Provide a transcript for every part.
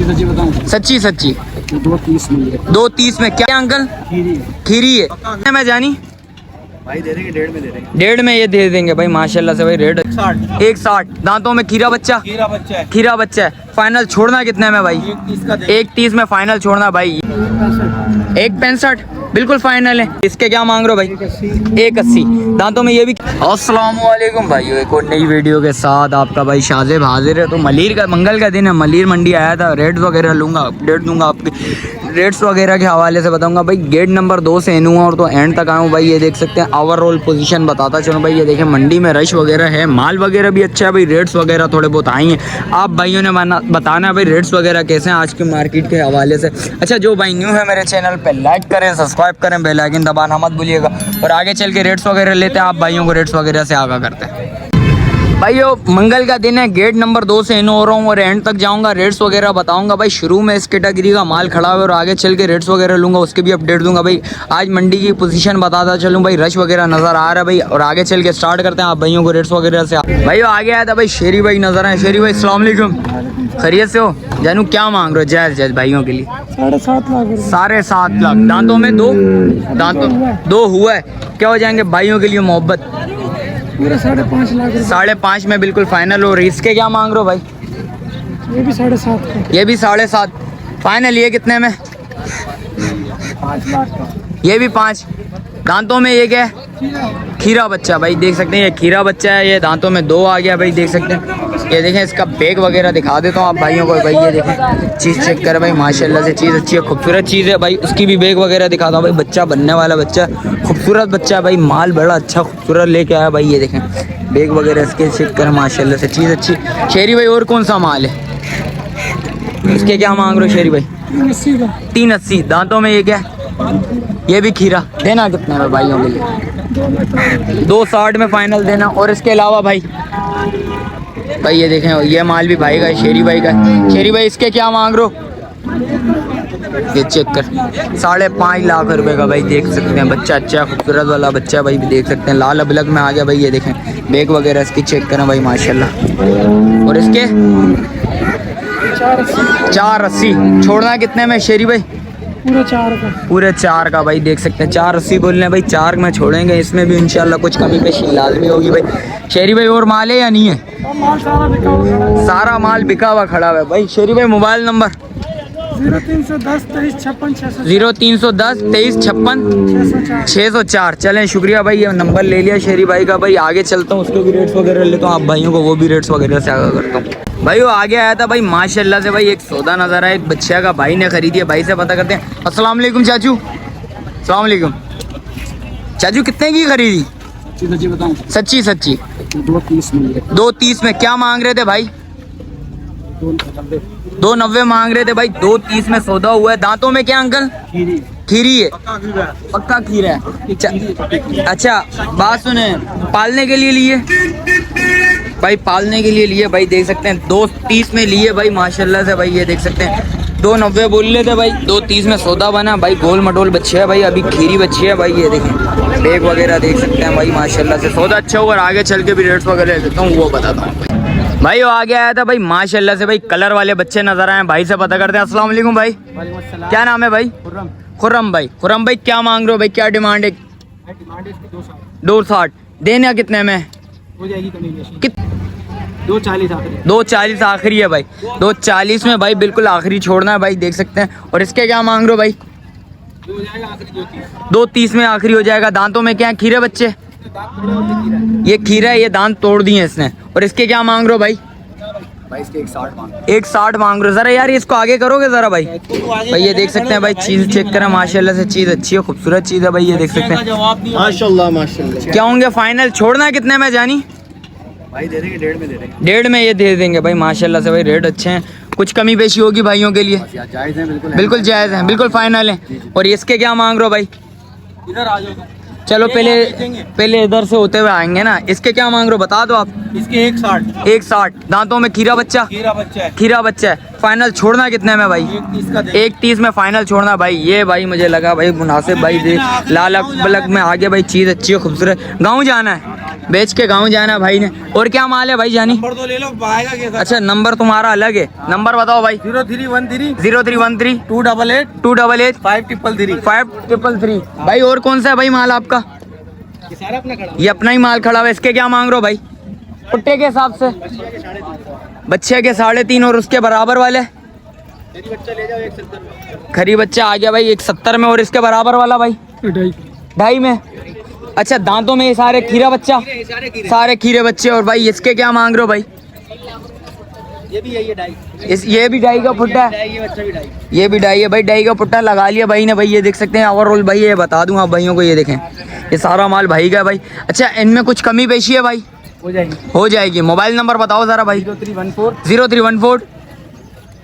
सच्ची बताऊं? सच्ची सच्ची 230 में ये। 230 में क्या अंकल? खीरी है मैं जानी भाई दे देंगे 1.5 में दे देंगे। 1.5 में ये दे देंगे भाई माशाल्लाह से भाई। रेट 160 दांतों में खीरा बच्चा है। खीरा बच्चा है। फाइनल छोड़ना कितने में भाई? 130 में फाइनल छोड़ना भाई। 165 बिल्कुल फाइनल है। इसके क्या मांग रहे हो भाई? 180 दांतों में ये भी। अस्सलाम वालेकुम भाइयों, एक और नई वीडियो के साथ आपका भाई शाजिब हाजिर है। तो मलीर का मंगल का दिन है, मलीर मंडी आया था। रेट्स वगैरह लूँगा, अपडेट दूंगा आपके रेट्स वगैरह के हवाले से बताऊंगा भाई। गेट नंबर 2 से इन हुआ और तो एंड तक आऊँ भाई। ये देख सकते हैं ओवरऑल पोजीशन बताता चलो भाई। ये देखें मंडी में रश वगैरह है, माल वगैरह भी अच्छा है भाई। रेट्स वगैरह थोड़े बहुत आई हैं। आप भाइयों ने बताना है भाई रेट्स वगैरह कैसे हैं आज के मार्केट के हवाले से। अच्छा, जो भाई न्यू है मेरे चैनल पर लाइक करें, सब्सक्राइब करें, बेल आइकन दबाना मत भूलिएगा। और आगे चल के रेट्स वगैरह लेते हैं, आप भाइयों को रेट्स वगैरह से आगाह करते हैं। भाइयों मंगल का दिन है, गेट नंबर 2 से इन हो रहा हूँ और एंड तक जाऊंगा। रेट्स वगैरह बताऊंगा भाई। शुरू में इस कैटेगरी का माल खड़ा हुआ और आगे चल के रेट्स वगैरह लूँगा, उसके भी अपडेट दूंगा भाई। आज मंडी की पोजीशन बताता चलूँ भाई। रश वगैरह नज़र आ रहा है भाई और आगे चल के स्टार्ट करते हैं आप भाइयों को रेट्स वगैरह से। भाइयों आगे आया था भाई शेरी भाई नज़र आए। शेरी भाई अस्सलाम वालेकुम, खैरियत से हो? जानू क्या मांग रहे हो? जायज़ भाइयों के लिए 7.5 लाख। दांतों में 2 दांतों 2 हुआ है। क्या हो जाएंगे भाइयों के लिए मोहब्बत? पूरा 5.5 लाख। 5.5 में बिल्कुल फाइनल हो रही। इसके क्या मांग रहे हो भाई? ये भी 7.5 का। ये भी 7.5 फाइनल। ये कितने में? 5 लाख का। ये भी 5। दांतों में ये क्या है? खीरा बच्चा भाई देख सकते हैं। ये खीरा बच्चा है। ये दांतों में 2 आ गया भाई देख सकते हैं। ये देखें, इसका बैग वगैरह दिखा देता हूँ आप भाइयों को भाई। ये देखें चीज़ चेक कर भाई, माशाल्लाह से चीज़ अच्छी है, खूबसूरत चीज़ है भाई। उसकी भी बैग वगैरह दिखाता हूँ भाई। बच्चा बनने वाला बच्चा, खूबसूरत बच्चा है भाई। माल बड़ा अच्छा खूबसूरत लेके आया भाई। ये देखें बैग वगैरह इसके चेक करें, माशाल्लाह से चीज़ अच्छी। शेरी भाई और कौन सा माल है? इसके क्या मांग रहे हो शेरी भाई? 380 दांतों में ये क्या है? ये भी खीरा। देना कितने में भाइयों के लिए? 260 में फाइनल देना। और इसके अलावा भाई ये देखें ये माल भी भाई का है, शेरी भाई का है। शेरी भाई इसके क्या मांग रहे हो? ये चेक कर 5.5 लाख रुपए का भाई देख सकते हैं। बच्चा अच्छा खूबसूरत वाला बच्चा भाई देख सकते हैं। लाल अबलग में आ गया भाई। ये देखें बैग वगैरह इसकी चेक करें भाई माशाल्लाह। और इसके 480 छोड़ना कितने में शेरी भाई? पूरे 4 का भाई देख सकते हैं। 480 बोल रहे हैं भाई। 4 में छोड़ेंगे। इसमें भी इंशाल्लाह कुछ कमी पेशी लाजमी होगी भाई। शेरी भाई और माल है या नहीं है? सारा माल बिका हुआ खड़ा हुआ है भाई। शेरी भाई मोबाइल नंबर 0310 23 56 604। 0310 23 56 604। चलें शुक्रिया भाई, ये नंबर ले लिया शेरी भाई का भाई। आगे चलता हूँ, उसके भी रेट्स वगैरह लेता हूँ, आप भाइयों को वो भी रेट्स वगैरह से आगाह करता हूँ भाई। वो आगे आया था भाई माशाल्लाह से भाई। एक सौदा नजर आया, एक बच्चा का भाई ने खरीदी है। भाई से पता करते हैं। अस्सलाम वालेकुम चाचू। अस्सलाम वालेकुम चाचू, कितने की खरीदी? सच्ची बताऊं? सच्ची सच्ची 230 में ये। 230 में क्या मांग रहे थे भाई? 290 मांग रहे थे भाई। 230 में सौदा हुआ है। दांतों में क्या अंकल? खीरी है। पक्का खीरा है। अच्छा बात सुने, पालने के लिए लिए भाई? पालने के लिए लिए भाई देख सकते हैं। 230 में लिए भाई माशाल्लाह से भाई। ये देख सकते हैं 290 बोल रहे थे भाई। 230 में सौदा बना भाई। गोल मटोल बच्चे है भाई, अभी खीरी बच्ची है भाई। ये देखें बैग वगैरह देख सकते हैं भाई माशाल्लाह से। सौदा अच्छा होगा और आगे चल के भी रेट्स वगैरह देता हूँ वो बताता हूँ भाई। वो आगे आया था भाई माशाल्लाह से भाई। कलर वाले बच्चे नजर आए। भाई से पता करते हैं। अस्सलाम वालेकुम भाई। क्या नाम है भाई? खुर्रम भाई। खुर्रम भाई क्या मांग रहे हो भाई? क्या डिमांड है? 260 देना कितने में हो जाएगी? 240 आखिरी है भाई। 240 में भाई बिल्कुल आखिरी छोड़ना है भाई देख सकते हैं। और इसके क्या मांग रहे हो भाई? 230 में आखिरी हो जाएगा। दांतों में क्या है? खीरे बच्चे। ये खीरा है, ये दांत तोड़ दिए इसने। और इसके क्या मांग रहे हो भाई? इसके 160 मांग रहे हो। जरा यार इसको आगे करोगे जरा भाई। भाई ये देख सकते हैं भाई, चीज चेक करें माशाल्लाह से। चीज अच्छी है, खूबसूरत चीज है भाई। ये देख सकते हैं माशाल्लाह माशाल्लाह। क्या होंगे फाइनल? छोड़ना कितने में जानी? भाई दे देंगे 1.5 में दे देंगे। 1.5 में ये दे देंगे भाई माशाल्लाह से भाई। रेट अच्छे हैं, कुछ कमी पेशी होगी भाइयों के लिए? जायज़ है बिल्कुल जायज़ है, बिल्कुल फाइनल है। और इसके क्या मांग रहे हो भाई? इधर आ जाओ। चलो पहले इधर से होते हुए आएंगे ना। इसके क्या मांग रहे हो बता दो आप? इसके 160। 160 दांतों में खीरा बच्चा। खीरा बच्चा है। फाइनल छोड़ना कितने में भाई? 130 में फाइनल छोड़ना भाई। ये भाई मुझे लगा भाई मुनासिब भाई। लाल बलग में आगे भाई चीज़ अच्छी है, खूबसूरत। गाँव जाना है? बेच के गाँव जाना भाई ने। और क्या माल है भाई जानी? नंबर तो ले लो, आएगा कैसा? अच्छा नंबर तुम्हारा अलग है, नंबर बताओ भाई। 0313 0313 288 288 5333। 5333। भाई और कौन सा है भाई माल आपका? ये सारा अपना खड़ा। ये अपना ही माल खड़ा हुआ है। इसके क्या मांग रहे हो भाई पुट्टे के हिसाब से? बच्चे के 3.5 और उसके बराबर वाले? मेरी बच्चा ले जाओ 170। खरी बच्चा आ गया भाई 170 में। और इसके बराबर वाला भाई 2.5 में। अच्छा दांतों में ये सारे खीरा बच्चा, सारे खीरे बच्चे। और भाई इसके क्या मांग रहे हो भाई? ये भी है, ये डाई। ये भी डाई का पुट्टा है, ये बच्चा भी डाई। ये भी डाई है भाई। डाई का पुट्टा लगा लिया भाई ने। भाई ये देख सकते हैं ओवरऑल भाई, ये बता दूं आप भाइयों को, ये देखें ये सारा माल भाई का है भाई। अच्छा इनमें कुछ कमी पेशी है भाई? हो जाएगी। हो जाएगी। मोबाइल नंबर बताओ जरा भाई। 0314 0314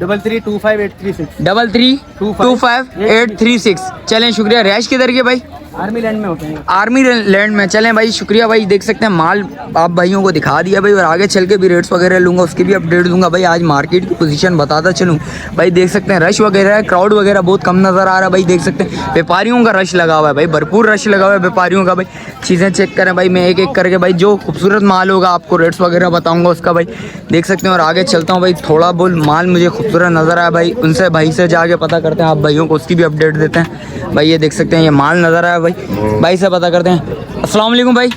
3325836। 3325836। चलें शुक्रिया। रैश किधर के भाई? आर्मी लैंड में होते हैं। आर्मी लैंड में। चलें भाई शुक्रिया भाई। देख सकते हैं माल आप भाइयों को दिखा दिया भाई। और आगे चल के भी रेट्स वगैरह लूँगा, उसकी भी अपडेट दूंगा भाई। आज मार्केट की पोजीशन बताता चलूँ भाई। देख सकते हैं रश वगैरह है, क्राउड वगैरह बहुत कम नज़र आ रहा है भाई। देख सकते हैं व्यापारियों का रश लगा हुआ है भाई, भरपूर रश लगा हुआ है व्यापारियों का भाई। चीज़ें चेक करें भाई, मैं एक एक करके भाई जो खूबसूरत माल होगा आपको रेट्स वगैरह बताऊँगा उसका भाई। देख सकते हैं। और आगे चलता हूँ भाई, थोड़ा बहुत माल मुझे खूबसूरत नज़र आया भाई, उनसे भाई से जाके पता करते हैं, आप भाइयों को उसकी भी अपडेट देते हैं भाई। ये देख सकते हैं ये माल नज़र आया भाई, भाई से पता करते हैं। अस्सलाम वालेकुम भाई,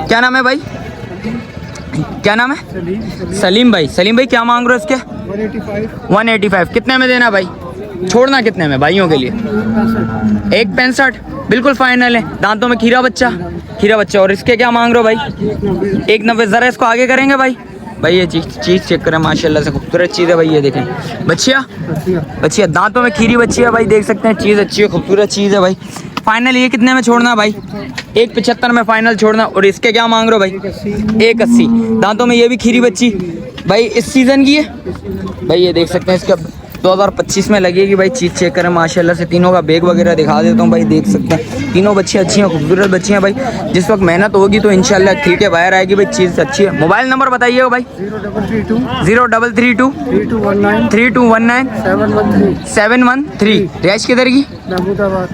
क्या नाम है भाई? क्या नाम है? सलीम भाई। सलीम भाई क्या मांग रहे हो इसके? 185। कितने में देना भाई? छोड़ना कितने में भाइयों के लिए? 165 बिल्कुल फाइनल है। दांतों में खीरा बच्चा, खीरा बच्चा। और इसके क्या मांग रहे हो भाई? 190। ज़रा इसको आगे करेंगे भाई। भाई ये चीज़ चेक करें, माशाल्लाह से खूबसूरत चीज़ है भाई। ये देखें बच्चिया, बच्चिया दांतों में खीरी बच्ची है भाई। देख सकते हैं चीज़ अच्छी है, खूबसूरत चीज़ है भाई। फाइनल ये कितने में छोड़ना भाई? 175 में फाइनल छोड़ना। और इसके क्या मांग रहे हो भाई? 180। दांतों में ये भी खीरी बच्ची भाई, इस सीज़न की है भाई। ये देख सकते हैं इसका 2025 में लगेगी भाई। चीज़ चेक करें माशाल्लाह से। तीनों का बैग वगैरह दिखा देता हूँ भाई। देख सकते हैं तीनों बच्ची अच्छी हैं, खूबसूरत बच्ची हैं भाई। जिस वक्त मेहनत होगी तो इंशाल्लाह खिल के बाहर आएगी भाई। चीज़ अच्छी है। मोबाइल नंबर बताइएगा भाई। 0332 3219 713। रैश किधर की?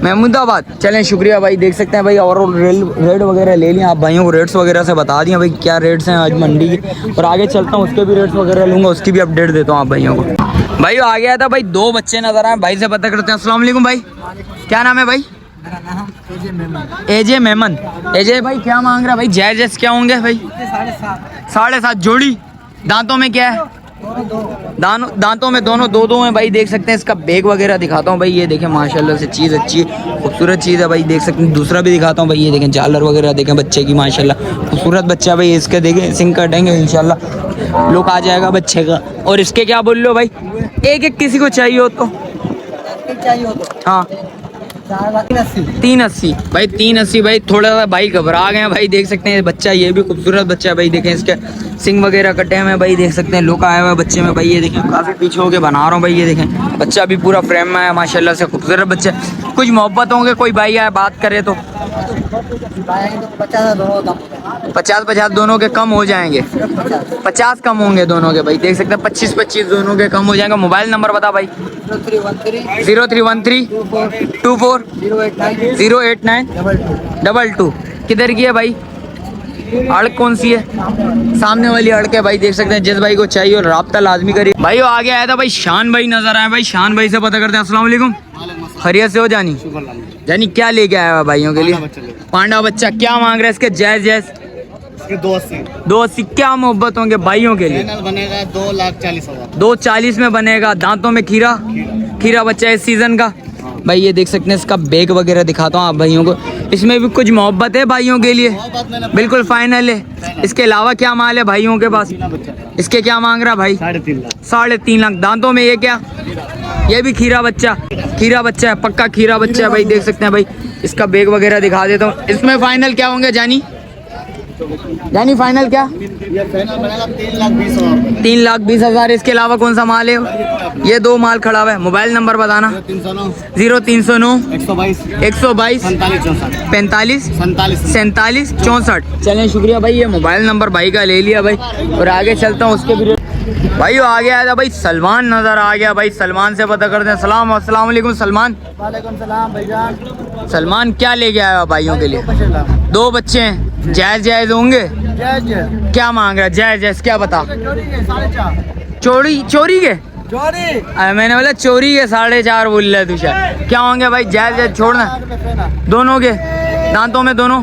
महमूदाबाद। चलें शुक्रिया भाई। देख सकते हैं भाई। और रेट वगैरह ले लिया आप भाइयों को, रेट्स वगैरह से बता दिए भाई क्या रेट्स हैं आज मंडी के। और आगे चलता हूँ उसके भी रेट्स वगैरह लूँगा, उसकी भी अपडेट देता हूँ आप भाइयों को। भाई आ गया था भाई, 2 बच्चे नजर आए भाई से पता करते हैं। अस्सलाम वालेकुम भाई, क्या नाम है भाई? एजे मेमन। एजे भाई क्या मांग रहा भाई? जायज़ क्या होंगे भाई? 7.5 जोड़ी। दांतों में क्या है? दांतों में दोनों दो हैं भाई। देख सकते हैं इसका बैग वगैरह दिखाता हूँ भाई। ये देखें माशाल्लाह से चीज़ अच्छी है, खूबसूरत चीज़ है भाई। देख सकते हैं दूसरा भी दिखाता हूँ भाई। ये देखें झालर वगैरह देखें बच्चे की, माशाल्लाह खूबसूरत बच्चा है भाई। इसके देखें सिंग कटेंगे इंशाल्लाह, लुक आ जाएगा बच्चे का। और इसके क्या बोल लो भाई? एक किसी को चाहिए हो तो हाँ 380 भाई। 380 भाई। थोड़ा सा भाई घबरा गए हैं भाई। देख सकते हैं बच्चा, ये भी खूबसूरत बच्चा है भाई। देखें इसके सिंग वगैरह कटे हुए भाई। देख सकते हैं लुक आया हुआ है बच्चे में भाई। ये देखें काफ़ी पीछे होके बना रहा हूँ भाई। ये देखें बच्चा भी पूरा फ्रेम में है माशाल्लाह से, खूबसूरत बच्चा। कुछ मोहब्बत होंगे, कोई भाई आए बात करे तो 50 दोनों के कम हो जाएंगे। 50 कम होंगे दोनों के भाई। देख सकते हैं 25 दोनों के कम हो जाएंगे। मोबाइल नंबर बता भाई। 0313 24 089 22। किधर की है भाई? अड़क कौन सी है? सामने वाली अड़क है भाई। देख सकते हैं जिस भाई को चाहिए और राब्ता लाजमी करिए भाई। वो आगे आया था भाई, शान भाई नजर आया भाई। शान भाई से पता करते हैं। अस्सलाम वालेकुम, खैरियत से हो जानी? जानी क्या लेके आया हुआ भाइयों के लिए? पांडा बच्चा। क्या मांग रहे हैं इसके? जायज़ 280। क्या मोहब्बत होंगे भाइयों के लिए? बनेगा 2,40,000। 240 में बनेगा। दांतों में खीरा बच्चा इस सीजन का भाई। ये देख सकते हैं इसका बैग वगैरह दिखाता हूँ आप भाइयों को। इसमें भी कुछ मोहब्बत है भाइयों के लिए, बिल्कुल फाइनल है। इसके अलावा क्या माल है भाइयों के पास? इसके क्या मांग रहा भाई? 3.5 लाख। दांतों में ये क्या? ये भी खीरा बच्चा है, पक्का खीरा बच्चा है भाई। देख सकते हैं भाई। इसका बैग वगैरह दिखा देता हूँ। इसमें फाइनल क्या होंगे जानी? फाइनल क्या? ये फाइनल बनेगा 3,20,000। 3,20,000। इसके अलावा कौन सा माल है? ये 2 माल खड़ा हुआ है। मोबाइल नंबर बताना। 0309 122 45 47 64। चलें शुक्रिया भाई। ये मोबाइल नंबर भाई का ले लिया भाई। और आगे चलता हूँ उसके भी भाई। आ गया था भाई, सलमान नजर आ गया भाई। सलमान से पता करते हैं। अस्सलाम वालेकुम सलमान। वालेकुम सलाम भाईजान। सलमान क्या लेके आया भाइयों के लिए? 2 बच्चे हैं, जायज़ होंगे? जय क्या मांग रहा है? जय जय क्या बता? चोरी के 4.5 चोरी चोरी के? चोरी मैंने बोला चोरी के 4.5 बोल रहे तू शायद। क्या होंगे भाई? जय जय छोड़ना दोनों के दांतों में दोनों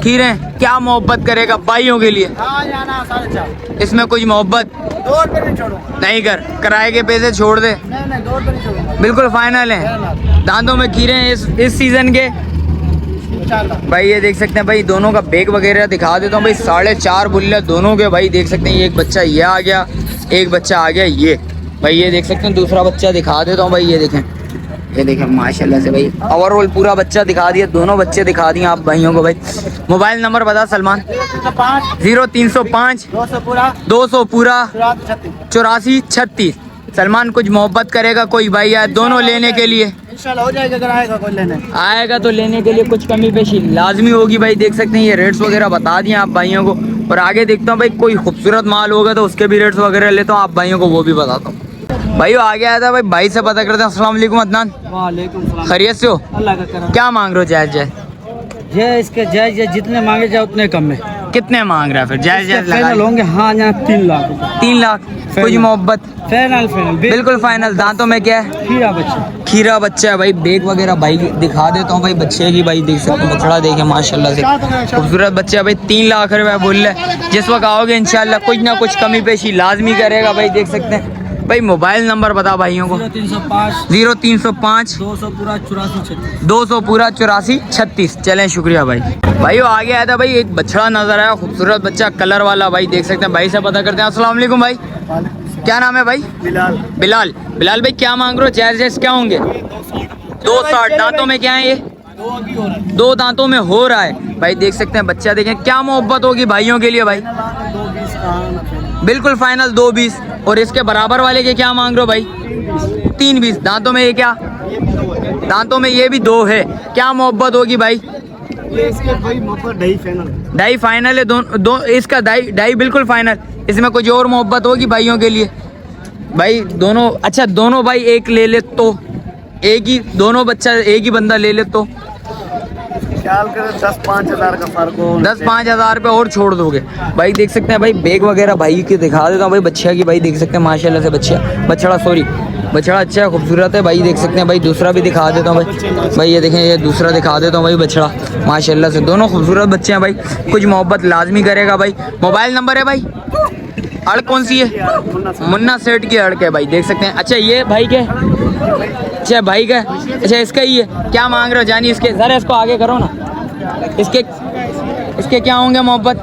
खीरे। क्या मोहब्बत करेगा भाइयों के लिए? हाँ जाना 4.5। इसमें कुछ मोहब्बत 2 रुपये नहीं छोड़ूंगा। नहीं कर, किराए के पैसे छोड़ दे। नहीं 2 रुपये नहीं छोड़ूंगा। बिल्कुल फाइनल है। दांतों में खीरे हैं इस सीजन के 4 लाख। भाई। ये देख सकते हैं भाई, दोनों का बेग वगैरह दिखा देता हूँ भाई। 4.5 बुल्ले दोनों के भाई देख सकते हैं। एक बच्चा ये आ गया, एक बच्चा आ गया ये भाई। ये देख सकते हैं दूसरा बच्चा दिखा देता हूँ भाई। ये देखें माशाल्लाह से भाई। ओवरऑल पूरा बच्चा दिखा दिया, दोनों बच्चे दिखा दिए आप भाइयों को भाई। मोबाइल नंबर बता सलमान। 0305 200 पूरा 84 36। सलमान कुछ मोहब्बत करेगा कोई भाई यार दोनों लेने के लिए? इंशाल्लाह हो जाएगा। अगर आएगा कोई लेने आएगा तो लेने के लिए कुछ कमी पेशी लाजमी होगी भाई। देख सकते हैं ये रेट्स वगैरह बता दिए आप भाइयों को। और आगे देखता हूँ भाई कोई खूबसूरत माल होगा तो उसके भी रेट्स वगैरह लेता हूँ आप भाइयों को, वो भी बताता हूँ। भाई आगे आया था भाई, भाई से पता करते हैं। अस्सलाम वालेकुम अदनान, वालेकुम सलाम। खैरियत से हो? अल्लाह का करम। क्या मांग रहे हो? जायज जायज जय इसके जय जितने मांगे जाए उतने कम में। कितने मांग रहा है फिर? जायज जायज लगा फाइनल होंगे। हाँ यहाँ 3 लाख। 3 लाख। कुछ मोहब्बत? फाइनल बिल्कुल फाइनल। दांतों में क्या है? खीरा बच्चा। खीरा बच्चा है भाई। बेग वगैरह भाई दिखा देता हूँ भाई बच्चे की। भाई देख सकते हो बछड़ा देखे माशाल्लाह से खूबसूरत बच्चा है भाई। 3 लाख रुपए बोल रहे। जिस वक्त आओगे इंशाल्लाह कुछ ना कुछ कमी पेशी लाजमी करेगा भाई। देख सकते हैं भाई। मोबाइल नंबर बता भाइयों को। 0305 200 पूरा 84 36। चलें शुक्रिया भाई। भाई वो आगे आया था भाई, एक बछड़ा नजर आया खूबसूरत बच्चा कलर वाला भाई। देख सकते हैं भाई से पता करते हैं। अस्सलाम वालेकुम भाई, क्या नाम है भाई? बिलाल। बिलाल। बिलाल भाई क्या मांग रहे हो? जायज जायज क्या होंगे? 260। दांतों में क्या है ये? 2 दांतों में हो रहा है भाई। देख सकते हैं बच्चा देखें। क्या मोहब्बत होगी भाइयों के लिए भाई? बिल्कुल फाइनल 220। और इसके बराबर वाले के क्या मांग रहे हो भाई? 320। दांतों में ये क्या? दांतों में ये भी 2 है। क्या मोहब्बत होगी भाई? ये इसके भाई मोहब्बत ढाई फाइनल। ढाई फाइनल है। दो इसका ढाई बिल्कुल फाइनल। इसमें कुछ और मोहब्बत होगी भाइयों के लिए भाई? दोनों अच्छा दोनों भाई एक ले ले तो एक ही, दोनों बच्चा एक ही बंदा ले ले तो ख्याल करें 10-5 हज़ार का फर्क हो। 10-5 हज़ार रुपये और छोड़ दोगे भाई। देख सकते हैं भाई बेग वगैरह भाई के दिखा देता हूँ भाई बच्चा की। भाई देख सकते हैं माशाल्लाह से बछड़ा अच्छा है, खूबसूरत है भाई। देख सकते हैं भाई दूसरा भी दिखा देता हूँ भाई। ये देखें ये दूसरा दिखा देता हूँ भाई बछड़ा माशाल्लाह से। दोनों खूबसूरत बच्चे हैं भाई। कुछ मोहब्बत लाजमी करेगा भाई। मोबाइल नंबर है भाई? अड़क कौन सी है? मुन्ना सेठ की अड़क है भाई। देख सकते हैं। अच्छा ये भाई के? अच्छा भाई का। अच्छा इसका ही है। क्या मांग रहे हो जानी इसके? ज़रा इसको आगे करो ना। इसके क्या होंगे मोहब्बत?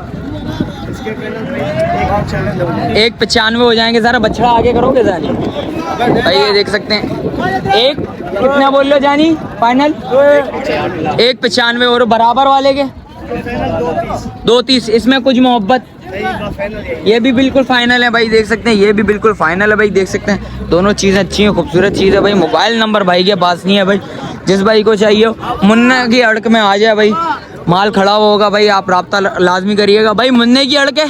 195 हो जाएंगे। ज़रा बछड़ा आगे करोगे जानी भाई? ये देख सकते हैं। एक कितना बोल लो जानी फाइनल? 195। और बराबर वाले के? 230। इसमें कुछ मोहब्बत? ये भी बिल्कुल फाइनल है भाई। देख सकते हैं ये भी बिल्कुल फाइनल है भाई। देख सकते हैं दोनों चीज़ें अच्छी हैं, खूबसूरत चीज़ है भाई। मोबाइल नंबर भाई के पास नहीं है भाई। जिस भाई को चाहिए मुन्ना की अड़क में आ जाए भाई। माल खड़ा होगा भाई, आप राब्ता लाजमी करिएगा भाई। मुन्ने की अड़क है?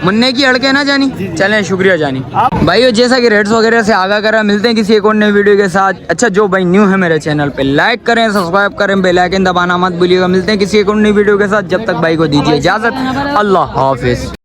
मुन्ने की अड़के ना जानी। चलें शुक्रिया जानी भाई। जैसा कि रेट्स वगैरह से आगाह करा, मिलते हैं किसी एक और नई वीडियो के साथ। अच्छा जो भाई न्यू है मेरे चैनल पे लाइक करें, सब्सक्राइब करें, बेल आइकन दबाना मत भूलिएगा। मिलते हैं किसी एक और नई वीडियो के साथ। जब तक भाई को दीजिए इजाज़त। अल्लाह हाफिज़।